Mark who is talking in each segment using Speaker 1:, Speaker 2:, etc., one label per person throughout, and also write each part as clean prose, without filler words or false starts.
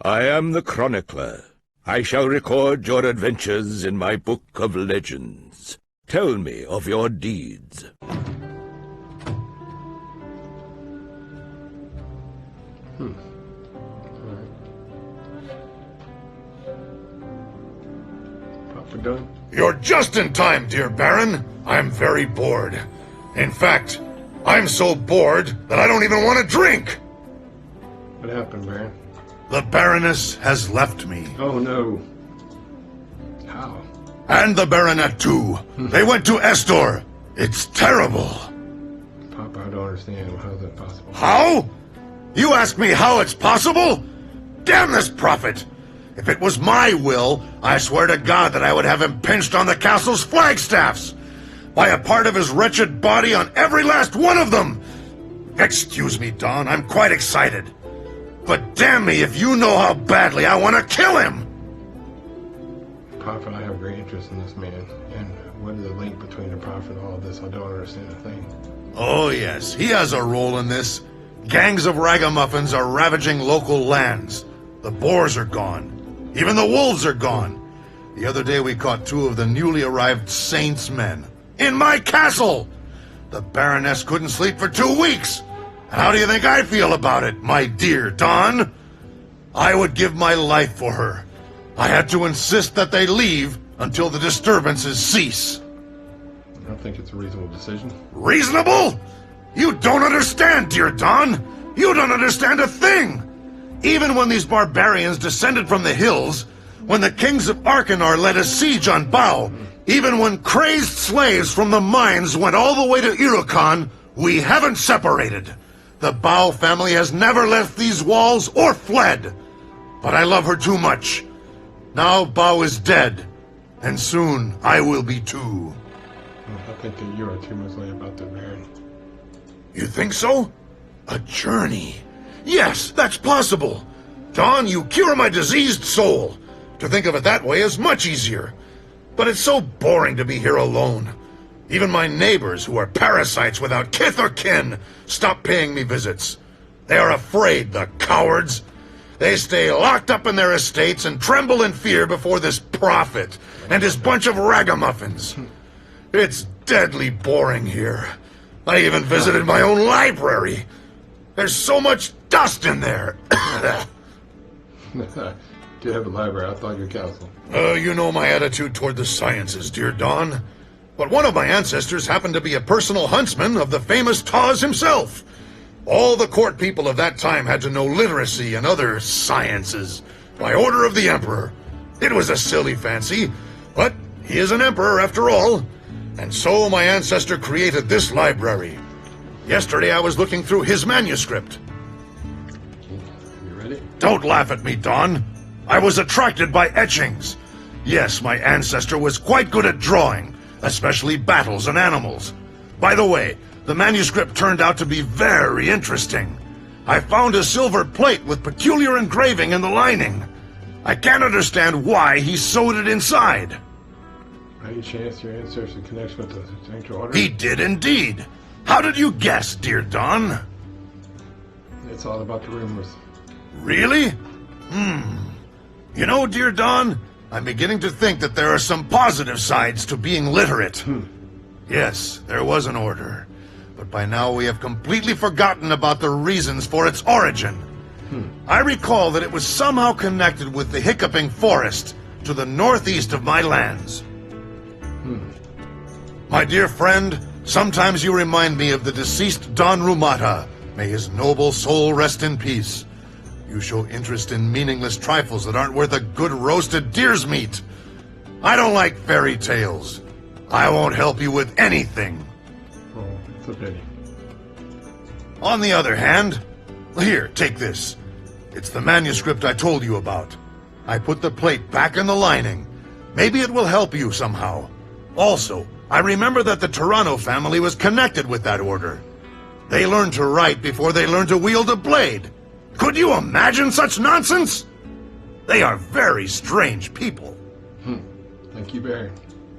Speaker 1: I am the chronicler. I shall record your adventures in my book of legends. Tell me of your deeds.
Speaker 2: Papa done?
Speaker 3: You're just in time, dear Baron. I'm very bored. In fact, I'm so bored that I don't even want to drink.
Speaker 2: What happened, Baron?
Speaker 3: The Baroness has left me.
Speaker 2: Oh, no. How?
Speaker 3: And the Baronet, too. They went to Estor. It's terrible.
Speaker 2: Papa, I don't understand. How is that possible?
Speaker 3: How? You ask me how it's possible? Damn this prophet! If it was my will, I swear to God that I would have him pinched on the castle's flagstaffs. By a part of his wretched body on every last one of them. Excuse me, Don, I'm quite excited. But damn me if you know how badly I want to kill him!
Speaker 2: Prophet, I have great interest in this man. And what is the link between the prophet and all of this? I don't understand a thing.
Speaker 3: Oh yes, he has a role in this. Gangs of ragamuffins are ravaging local lands. The boars are gone. Even the wolves are gone. The other day we caught 2 of the newly arrived Saints' men. In my castle! The Baroness couldn't sleep for 2 weeks. And how do you think I feel about it, my dear Don? I would give my life for her. I had to insist that they leave until the disturbances cease.
Speaker 2: I don't think it's a reasonable decision.
Speaker 3: Reasonable? You don't understand, dear Don. You don't understand a thing. Even when these barbarians descended from the hills, when the kings of Arkanar led a siege on Bao, even when crazed slaves from the mines went all the way to Irukon, we haven't separated. The Bao family has never left these walls or fled. But I love her too much. Now Bao is dead, and soon I will be too.
Speaker 2: I think that you are too much late about that, Baron.
Speaker 3: You think so? A journey. Yes, that's possible. Don, you cure my diseased soul. To think of it that way is much easier. But it's so boring to be here alone. Even my neighbors, who are parasites without kith or kin, stop paying me visits. They are afraid, the cowards. They stay locked up in their estates and tremble in fear before this prophet and his bunch of ragamuffins. It's deadly boring here. I even visited my own library. There's so much dust in there.
Speaker 2: Did have a library. I thought your castle.
Speaker 3: You know my attitude toward the sciences, dear Don. But one of my ancestors happened to be a personal huntsman of the famous Taz himself. All the court people of that time had to know literacy and other sciences by order of the emperor. It was a silly fancy, but he is an emperor after all. And so my ancestor created this library. Yesterday I was looking through his manuscript.
Speaker 2: You ready?
Speaker 3: Don't laugh at me, Don. I was attracted by etchings. Yes, my ancestor was quite good at drawing, especially battles and animals. By the way, the manuscript turned out to be very interesting. I found a silver plate with peculiar engraving in the lining. I can't understand why he sewed it inside.
Speaker 2: Any chance your ancestor connects with the Sanctuary Order?
Speaker 3: He did indeed. How did you guess, dear Don?
Speaker 2: It's all about the rumors.
Speaker 3: Really? You know, dear Don, I'm beginning to think that there are some positive sides to being literate. Yes, there was an order. But by now we have completely forgotten about the reasons for its origin. I recall that it was somehow connected with the hiccuping forest to the northeast of my lands. My dear friend, sometimes you remind me of the deceased Don Rumata. May his noble soul rest in peace. You show interest in meaningless trifles that aren't worth a good roasted deer's meat. I don't like fairy tales. I won't help you with anything.
Speaker 2: Oh, it's a pity.
Speaker 3: On the other hand, here, take this. It's the manuscript I told you about. I put the plate back in the lining. Maybe it will help you somehow. Also, I remember that the Toronto family was connected with that order. They learned to write before they learned to wield a blade. Could you imagine such nonsense? They are very strange people.
Speaker 2: Thank you, Barry.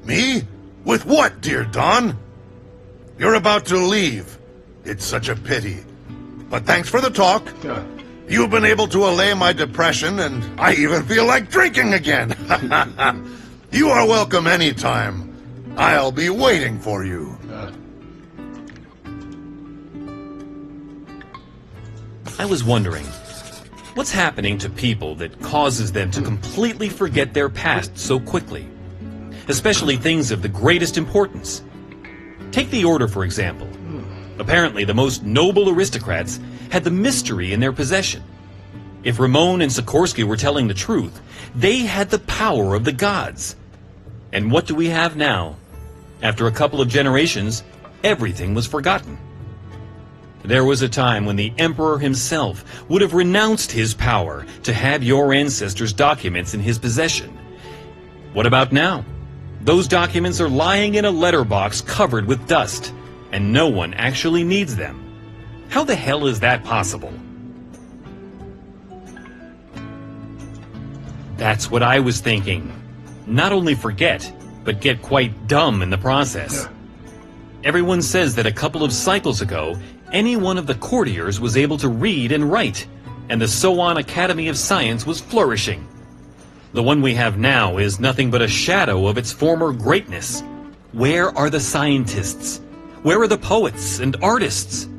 Speaker 3: Me? With what, dear Don? You're about to leave. It's such a pity. But thanks for the talk. You've been able to allay my depression, and I even feel like drinking again. You are welcome anytime. I'll be waiting for you.
Speaker 4: I was wondering, what's happening to people that causes them to completely forget their past so quickly? Especially things of the greatest importance. Take the Order, for example. Apparently, the most noble aristocrats had the mystery in their possession. If Ramon and Sikorsky were telling the truth, they had the power of the gods. And what do we have now? After a couple of generations, everything was forgotten. There was a time when the Emperor himself would have renounced his power to have your ancestors' documents in his possession. What about now? Those documents are lying in a letterbox covered with dust, and no one actually needs them. How the hell is that possible? That's what I was thinking. Not only forget, but get quite dumb in the process. Everyone says that a couple of cycles ago, any one of the courtiers was able to read and write, and the Soan Academy of Science was flourishing. The one we have now is nothing but a shadow of its former greatness. Where are the scientists? Where are the poets and artists?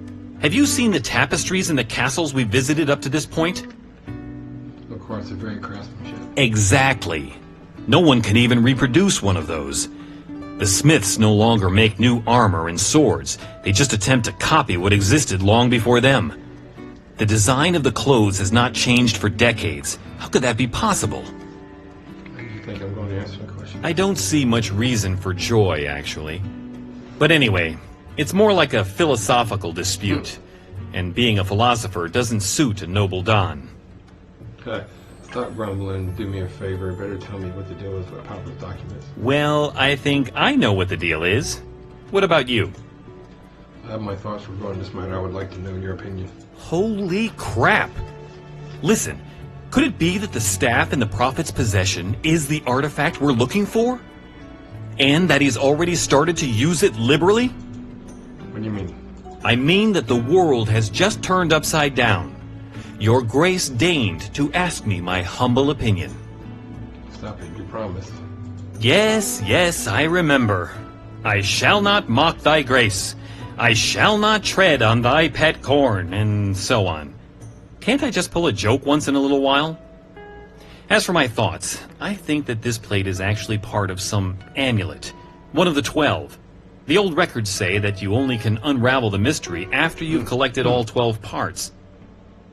Speaker 4: Have you seen the tapestries in the castles we visited up to this point?
Speaker 2: Of course, they're very craftsmanship.
Speaker 4: Exactly. No one can even reproduce one of those. The smiths no longer make new armor and swords. They just attempt to copy what existed long before them. The design of the clothes has not changed for decades. How could that be possible?
Speaker 2: Do you think I'm going to answer the question?
Speaker 4: I don't see much reason for joy, actually. But anyway, it's more like a philosophical dispute. And being a philosopher doesn't suit a noble Don.
Speaker 2: Okay. Stop grumbling. Do me a favor. Better tell me what the deal is with Pampa's documents.
Speaker 4: Well, I think I know what the deal is. What about you?
Speaker 2: I have my thoughts regarding this matter. I would like to know your opinion.
Speaker 4: Holy crap! Listen, could it be that the staff in the Prophet's possession is the artifact we're looking for? And that he's already started to use it liberally?
Speaker 2: What do you mean?
Speaker 4: I mean that the world has just turned upside down. Your Grace deigned to ask me my humble opinion.
Speaker 2: Stop it. You promised.
Speaker 4: Yes, yes, I remember. I shall not mock thy grace. I shall not tread on thy pet corn, and so on. Can't I just pull a joke once in a little while? As for my thoughts, I think that this plate is actually part of some amulet, one of the 12. The old records say that you only can unravel the mystery after you've collected all 12 parts.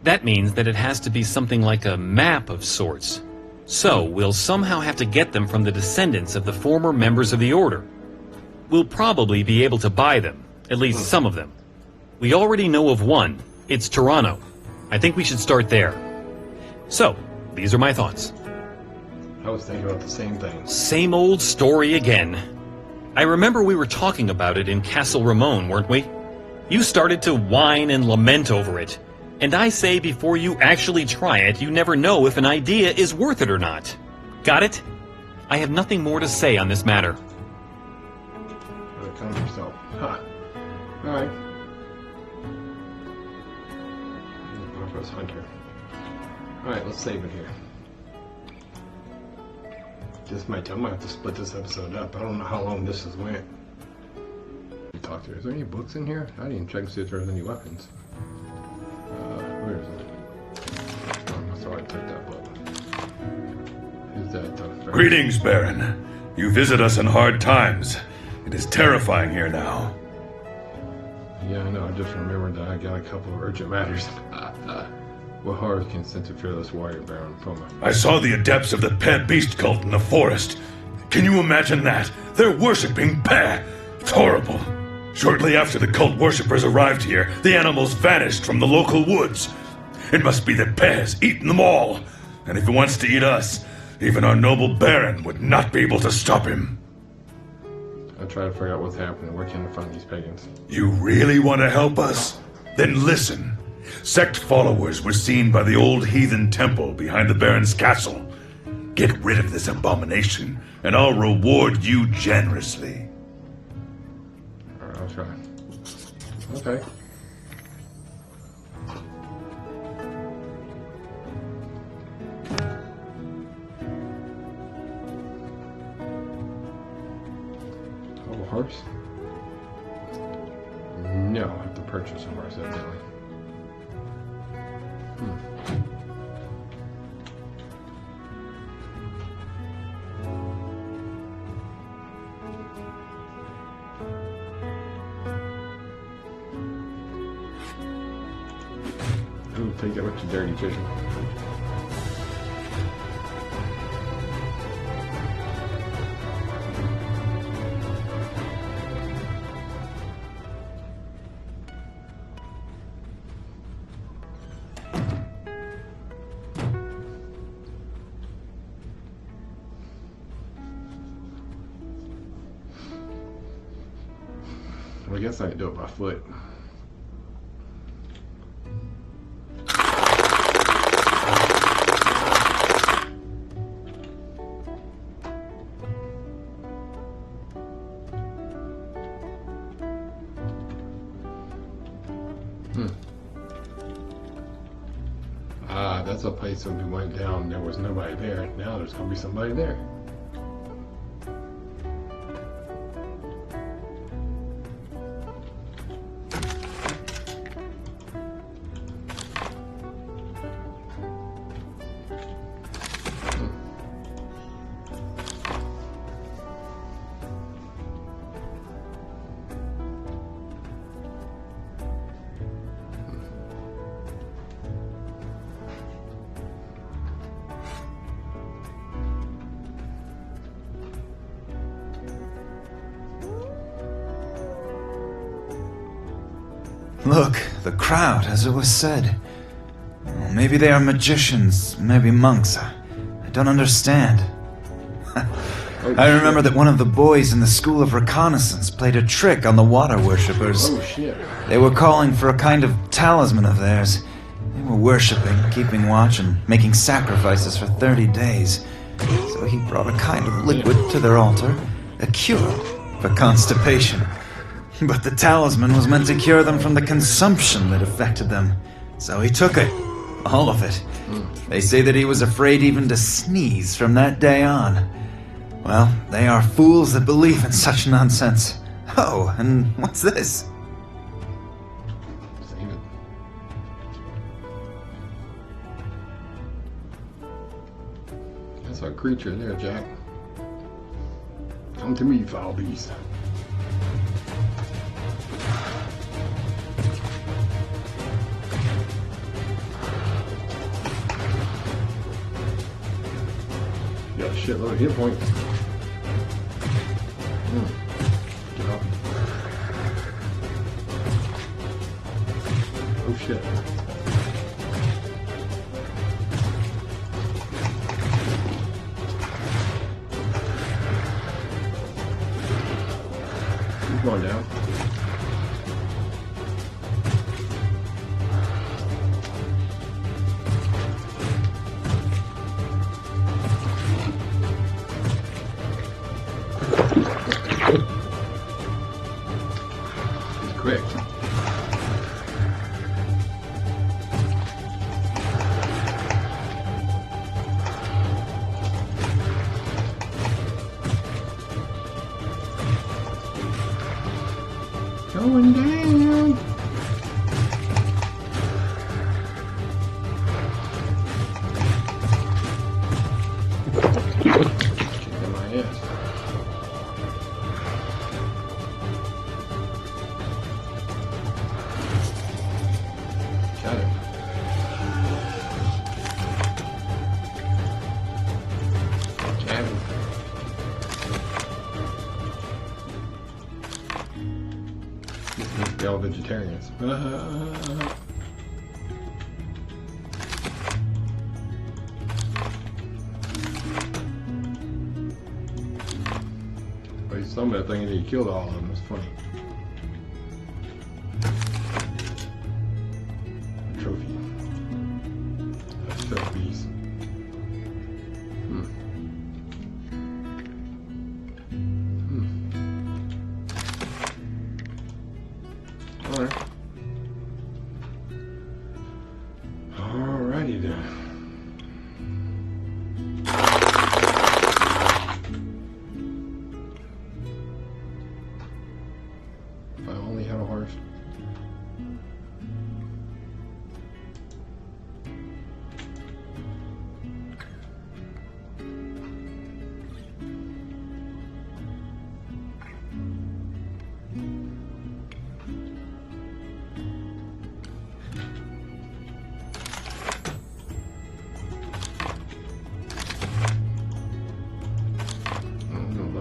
Speaker 4: That means that it has to be something like a map of sorts. So, we'll somehow have to get them from the descendants of the former members of the Order. We'll probably be able to buy them, at least some of them. We already know of one. It's Toronto. I think we should start there. So, these are my thoughts.
Speaker 2: I was thinking about the same thing.
Speaker 4: Same old story again. I remember we were talking about it in Castle Ramon, weren't we? You started to whine and lament over it. And I say before you actually try it, you never know if an idea is worth it or not. Got it? I have nothing more to say on this matter.
Speaker 2: Come to yourself. Huh. Alright. Pampa's hunter. Alright, let's save it here. I might have to split this episode up. I don't know how long this has went. Talk to her. Is there any books in here? I didn't even check to see if there was any weapons. Where is it? Oh, I thought I took that book. Who's that?
Speaker 1: Greetings, Baron. You visit us in hard times. It is terrifying here now.
Speaker 2: Yeah, I know. I just remembered that I got a couple of urgent matters. What horror can sense a fearless warrior, Baron Pampa?
Speaker 1: I saw the adepts of the Pet Beast cult in the forest. Can you imagine that? They're worshipping Pet. It's horrible. Shortly after the cult worshippers arrived here, the animals vanished from the local woods. It must be that Pet has eaten them all. And if he wants to eat us, even our noble Baron would not be able to stop him.
Speaker 2: I'll try to figure out what's happening. Where can I find these pagans?
Speaker 1: You really want to help us? Then listen. Sect followers were seen by the old heathen temple behind the Baron's castle. Get rid of this abomination, and I'll reward you generously.
Speaker 2: Alright, I'll try. Okay. horse? No, I have to purchase a horse, evidently. Ooh, take that with your dirty fishing. Well, I guess I can do it by foot. That's a place when we went down, there was nobody there. Now there's gonna be somebody there.
Speaker 5: Look, the crowd, as it was said. Well, maybe they are magicians, maybe monks. I don't understand. I remember that one of the boys in the School of Reconnaissance played a trick on the water worshippers.
Speaker 2: Oh shit.
Speaker 5: They were calling for a kind of talisman of theirs. They were worshipping, keeping watch, and making sacrifices for 30 days. So he brought a kind of liquid to their altar, a cure for constipation. But the talisman was meant to cure them from the consumption that affected them. So he took it. All of it. They say that he was afraid even to sneeze from that day on. Well, they are fools that believe in such nonsense. Oh, and what's this?
Speaker 2: Save it. That's a creature there, Jack. Come to me, foul beast. Got a shitload of hit points. Get off. Oh shit. He's going down. Quick. Going down. Kicking my ass. Got him. Jab him. They're all vegetarians. But some of that thing that he killed all of them. It's funny. Trophy. That's trophies. Alright. Alrighty then.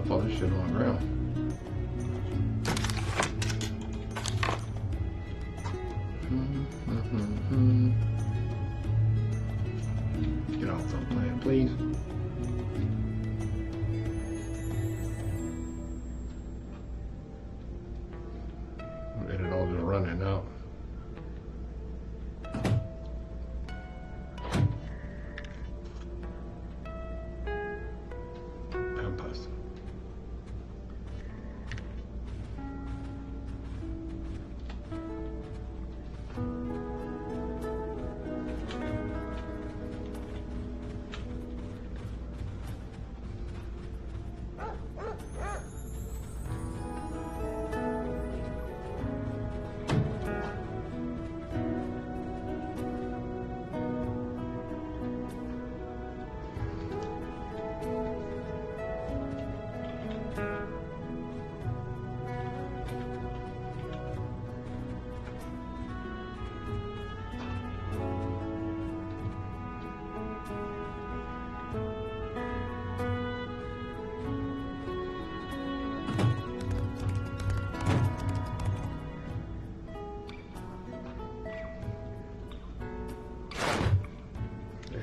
Speaker 2: dump all this shit on the ground. Get off the planet, please. Edit all the running out. Pampa.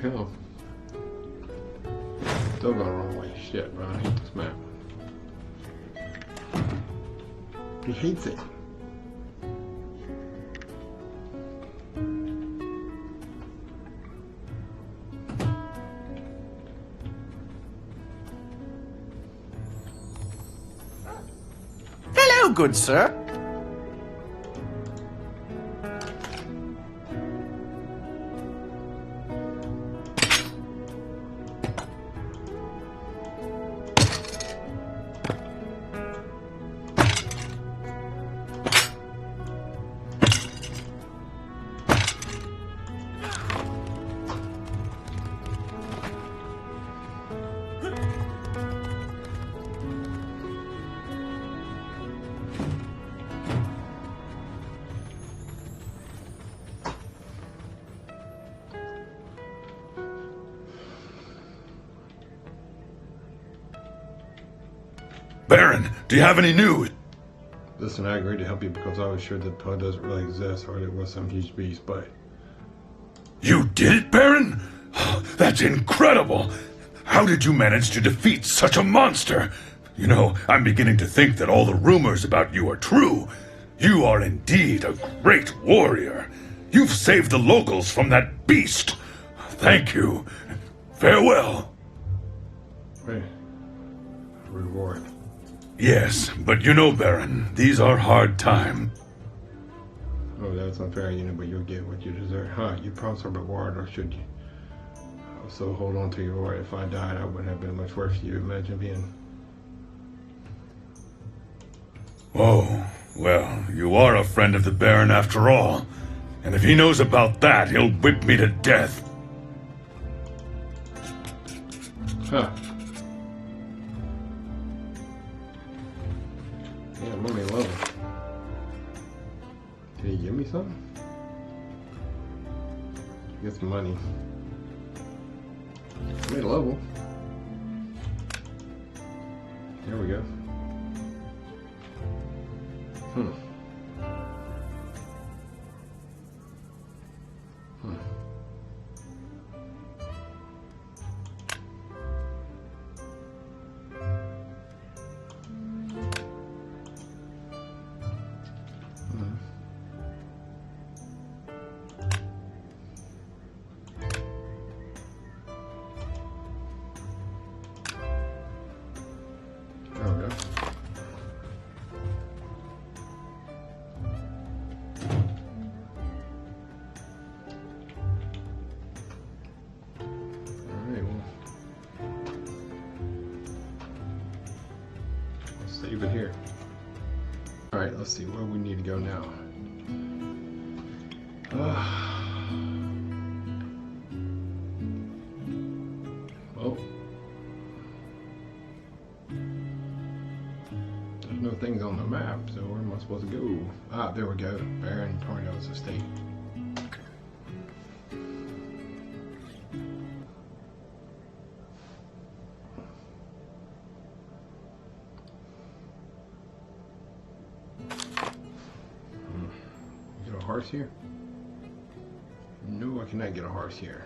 Speaker 2: Hell. Still going the wrong way. Shit, bro. I hate this map. He hates it.
Speaker 5: Hello, good sir.
Speaker 1: Baron, do you have any news?
Speaker 2: Listen, I agreed to help you because I was sure that Pod doesn't really exist or it was some huge beast, but...
Speaker 1: You did it, Baron? That's incredible! How did you manage to defeat such a monster? You know, I'm beginning to think that all the rumors about you are true. You are indeed a great warrior. You've saved the locals from that beast. Thank you. Farewell.
Speaker 2: Hey, reward.
Speaker 1: Yes, but you know, Baron, these are hard times.
Speaker 2: Oh, that's unfair, you know, but you'll get what you deserve. Huh, you promised a reward, or should you? So hold on to your word. If I died, I wouldn't have been much worse for you. Imagine being...
Speaker 1: Oh, well, you are a friend of the Baron after all. And if he knows about that, he'll whip me to death.
Speaker 2: Huh. Yeah, money level. Can he give me something? Get some money. Made a level. There we go. Hmm. There we go. Alright, well. Let's save it here. Alright, let's see where we need to go now. Well. There's no things on the map, so where am I supposed to go? Ah, there we go. Baron Tornado's estate. horse here? No, I cannot get a horse here.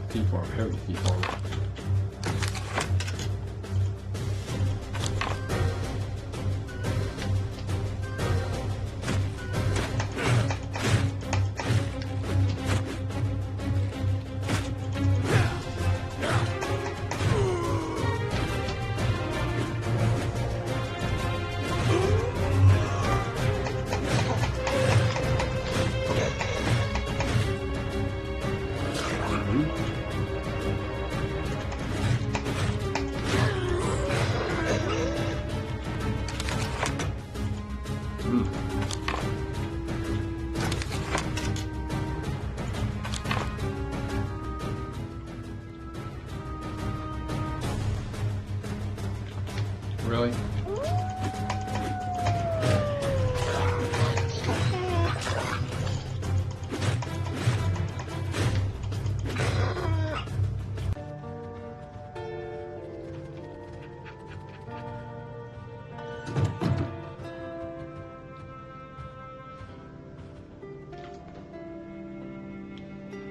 Speaker 2: T-form, heavy T-form. Really?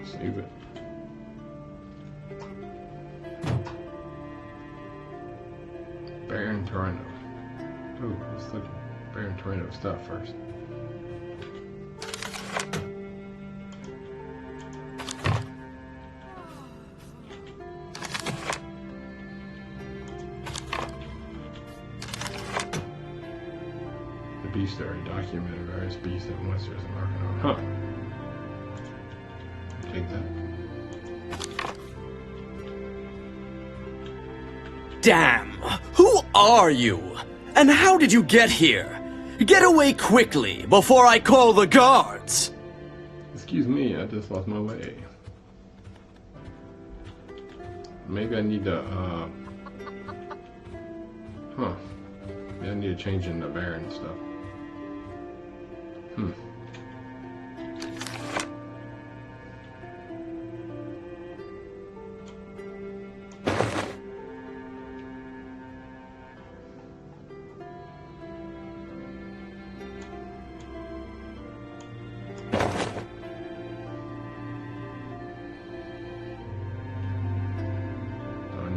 Speaker 2: Save it. Baron Torino. Oh, let's look at Baron Torino stuff first. The bestiary documented various beasts and monsters and Arcanon. Huh. Take that.
Speaker 6: Damn! Who are you? And how did you get here? Get away quickly, before I call the guards!
Speaker 2: Excuse me, I just lost my way. Maybe I need to, Huh. Maybe I need to change in the Baron stuff.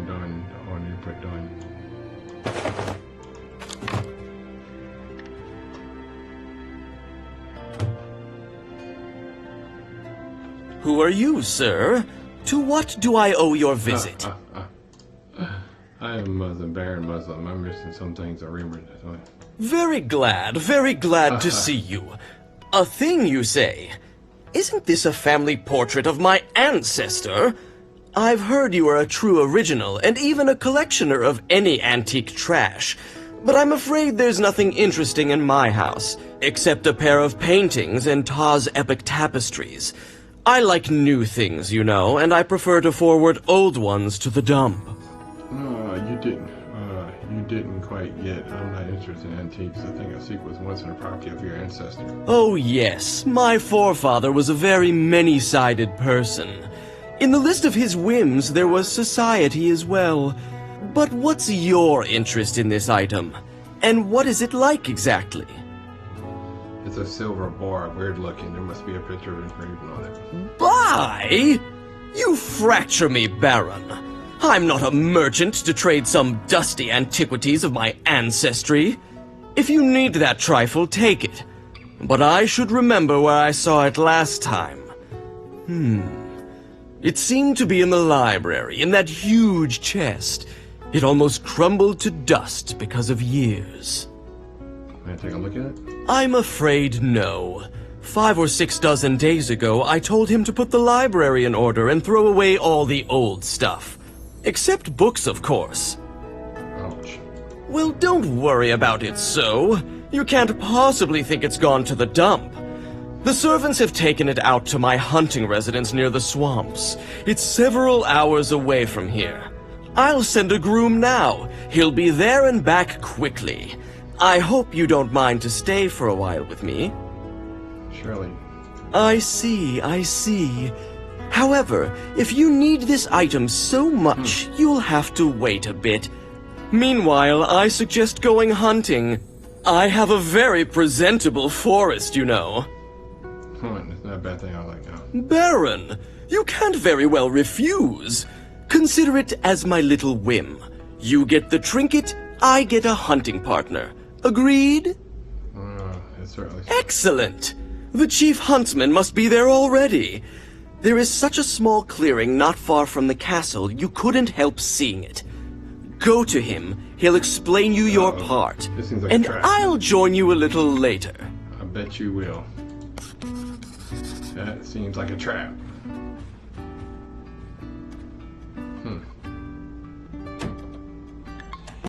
Speaker 2: Done. Oh, I need to put done.
Speaker 6: Who are you, sir? To what do I owe your visit?
Speaker 2: I am Muslim, Baron Muslim. I'm missing some things I remember.
Speaker 6: Very glad to see you. A thing, you say? Isn't this a family portrait of my ancestor? I've heard you are a true original, and even a collectioner of any antique trash. But I'm afraid there's nothing interesting in my house, except a pair of paintings and Ta's epic tapestries. I like new things, you know, and I prefer to forward old ones to the dump.
Speaker 2: No, you didn't. You didn't quite get. I'm not interested in antiques. The thing I seek was once in a property of your ancestor.
Speaker 6: Oh yes, my forefather was a very many-sided person. In the list of his whims, there was society as well. But what's your interest in this item? And what is it like exactly?
Speaker 2: It's a silver bar, weird looking. There must be a picture engraved on it.
Speaker 6: Buy? You fracture me, Baron. I'm not a merchant to trade some dusty antiquities of my ancestry. If you need that trifle, take it. But I should remember where I saw it last time. It seemed to be in the library, in that huge chest. It almost crumbled to dust because of years.
Speaker 2: May I take a look at it?
Speaker 6: I'm afraid no. 5 or 6 dozen days ago, I told him to put the library in order and throw away all the old stuff. Except books, of course.
Speaker 2: Ouch.
Speaker 6: Well, don't worry about it so. You can't possibly think it's gone to the dump. The servants have taken it out to my hunting residence near the swamps. It's several hours away from here. I'll send a groom now. He'll be there and back quickly. I hope you don't mind to stay for a while with me.
Speaker 2: Surely.
Speaker 6: I see, I see. However, if you need this item so much, you'll have to wait a bit. Meanwhile, I suggest going hunting. I have a very presentable forest, you know.
Speaker 2: It's not a bad thing I like now.
Speaker 6: Baron, you can't very well refuse. Consider it as my little whim. You get the trinket, I get a hunting partner. Agreed?
Speaker 2: It's certainly.
Speaker 6: Excellent! The chief huntsman must be there already. There is such a small clearing not far from the castle, you couldn't help seeing it. Go to him, he'll explain you your part.
Speaker 2: This seems like a
Speaker 6: And
Speaker 2: trap.
Speaker 6: I'll join you a little later.
Speaker 2: I bet you will. That seems like a trap.